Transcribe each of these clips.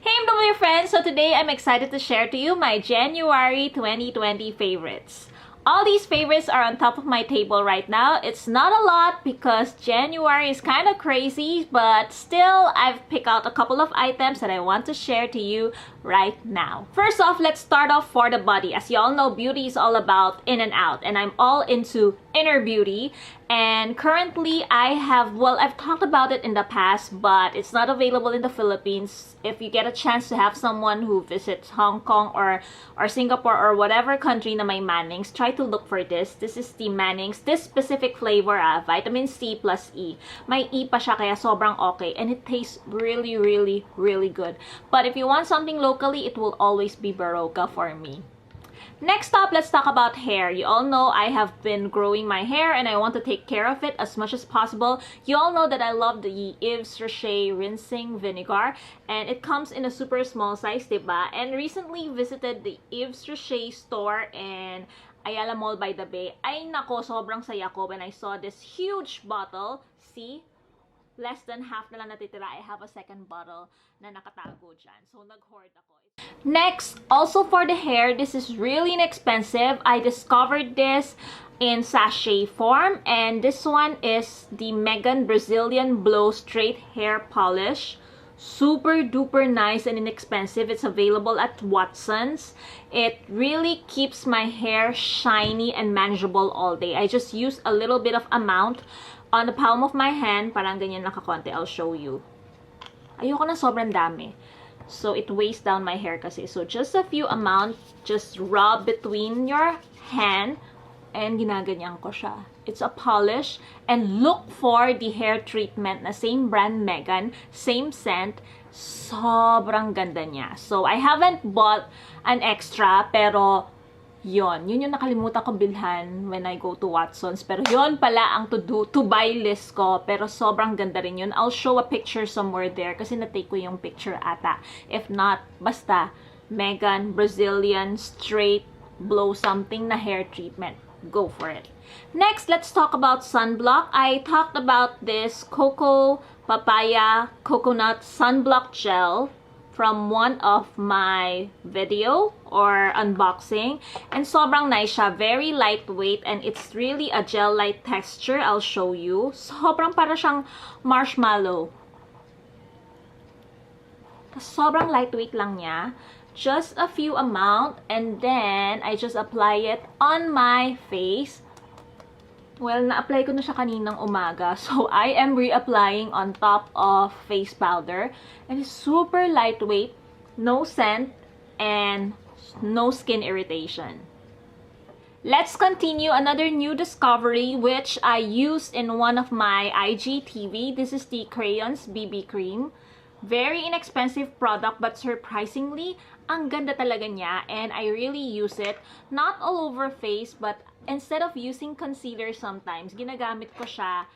Hey MW friends! So today I'm excited to share to you my January 2020 favorites. All these favorites are on top of my table right now. It's not a lot because January is kind of crazy, but still I've picked out a couple of items that I want to share to you right now. First off, let's start off for the body. As you all know, beauty is all about in and out, and I'm all into inner beauty. And currently I've talked about it in the past, but it's not available in the Philippines. If you get a chance to have someone who visits Hong Kong or Singapore or whatever country na may Mannings, try to look for this. This is the Mannings. This specific flavor, Vitamin C+E. May E pa siya kaya sobrang okay. And it tastes really, really, really good. But if you want something locally, it will always be Baroka for me. Next up, let's talk about hair. You all know I have been growing my hair and I want to take care of it as much as possible. You all know that I love the Yves Rocher Rinsing Vinegar, and it comes in a super small size, diba? And recently visited the Yves Rocher store in Ayala Mall by the Bay. Ay nako, sobrang saya ko when I saw this huge bottle. See? Less than half na lang natitira. I have a second bottle na nakatago dyan. So, nag-hoard ako. Next, also for the hair, this is really inexpensive. I discovered this in sachet form. And this one is the Megan Brazilian Blow Straight Hair Polish. Super duper nice and inexpensive. It's available at Watson's. It really keeps my hair shiny and manageable all day. I just use a little bit of amount on the palm of my hand, parang ganyan nakakonte. I'll show you. Ayoko na sobrang dami. So, it weighs down my hair kasi. So, just a few amount, just rub between your hand, and ginaganyan ko siya. It's a polish. And look for the hair treatment na same brand Megan, same scent. Sobrang ganda niya. So, I haven't bought an extra, pero yun yung nakalimutan ko bilhan when I go to Watson's. Pero yun pala ang to buy list ko. Pero sobrang ganda rin yun. I'll show a picture somewhere there kasi na-take ko yung picture ata. If not, basta Megan Brazilian Straight Blow something na hair treatment. Go for it. Next, let's talk about sunblock. I talked about this Coco Papaya Coconut Sunblock Gel from one of my video or unboxing, and sobrang nice siya, very lightweight, and it's really a gel-like texture. I'll show you. Sobrang para siyang marshmallow. Sobrang lightweight lang niya. Just a few amount, and then I just apply it on my face. Well, na-apply ko na siya kaninang umaga. So, I am reapplying on top of face powder. And it's super lightweight, no scent, and no skin irritation. Let's continue another new discovery which I used in one of my IGTV. This is the Crayons BB Cream. Very inexpensive product, but surprisingly, ang ganda talaga niya. And I really use it, not all over face, but instead of using concealer sometimes, ginagamit ko siya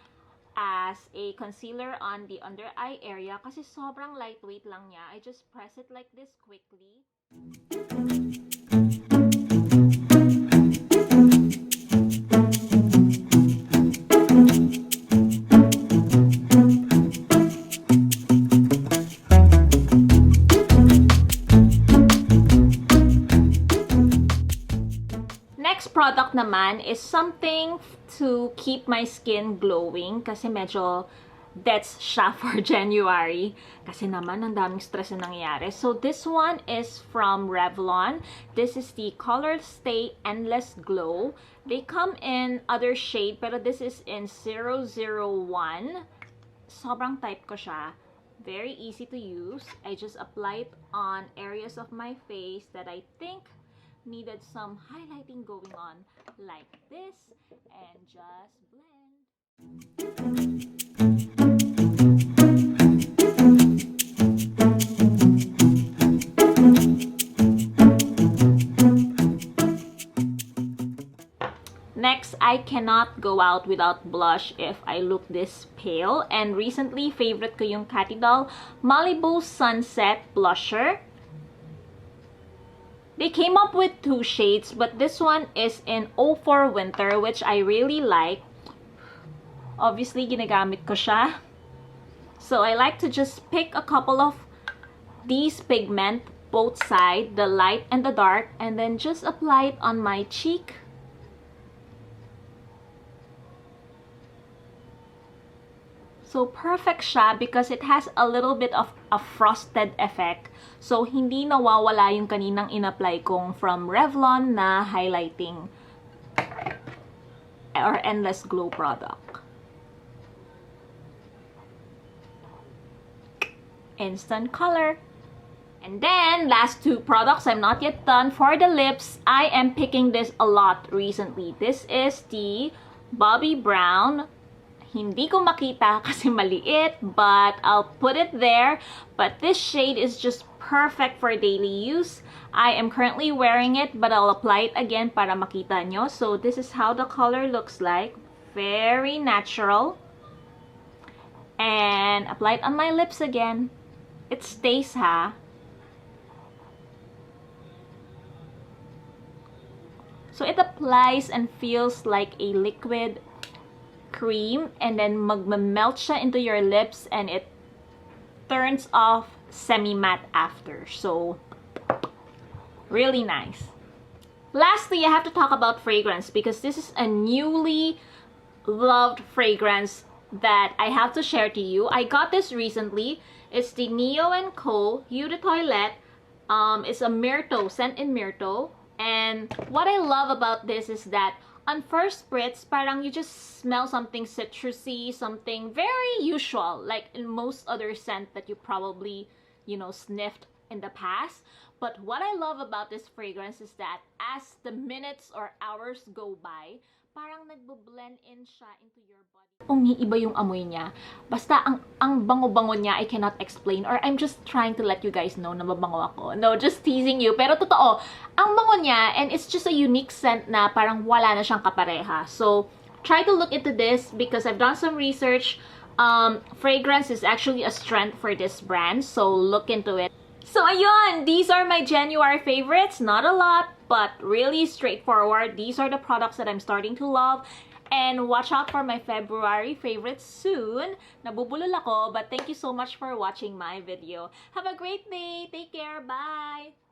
as a concealer on the under eye area kasi sobrang lightweight lang niya. I just press it like this quickly. Product naman is something to keep my skin glowing kasi medyo that's siya for January kasi naman ang daming stress na nangyayari. So this one is from Revlon. This is the ColorStay Endless Glow. They come in other shade pero this is in 001. Sobrang type ko siya. Very easy to use. I just apply it on areas of my face that I think needed some highlighting going on like this, and just blend. Next, I cannot go out without blush if I look this pale, and recently favorite ko yung Cathy doll Malibu Sunset Blusher. They came up with two shades, but this one is in 04 Winter, which I really like. Obviously, ginagamit ko siya. So, I like to just pick a couple of these pigment both sides, the light and the dark, and then just apply it on my cheek. So, perfect siya because it has a little bit of a frosted effect. So, hindi nawawala yung kaninang in-apply kong from Revlon na highlighting or Endless Glow product. Instant color. And then, last two products, I'm not yet done. For the lips, I am picking this a lot recently. This is the Bobbi Brown. Hindi ko makita kasi maliit, but I'll put it there. But this shade is just perfect for daily use. I am currently wearing it, but I'll apply it again para makita nyo. So, this is how the color looks like. Very natural. And apply it on my lips again. It stays, ha? So, it applies and feels like a liquid cream, and then magmamelt siya into your lips, and it turns off semi-matte after. So, really nice. Lastly, I have to talk about fragrance because this is a newly loved fragrance that I have to share to you. I got this recently. It's the Niyo and Co. Eau de Toilette. It's a Mirto, scent in Mirto. And what I love about this is that on first spritz, parang you just smell something citrusy, something very usual, like in most other scent that you probably, you know, sniffed in the past. But what I love about this fragrance is that as the minutes or hours go by, parang nagbo-blend in siya into your body. Umiiba yung amoy niya. Basta ang bango-bango niya, I cannot explain, or I'm just trying to let you guys know na mabango ako. No, just teasing you. Pero totoo, ang bango niya, and it's just a unique scent na parang wala na siyang kapareha. So, try to look into this because I've done some research. Fragrance is actually a strength for this brand, so look into it. So, ayun, these are my January favorites. Not a lot, but really straightforward. These are the products that I'm starting to love. And watch out for my February favorites soon. Nabubulol ako, but thank you so much for watching my video. Have a great day. Take care. Bye!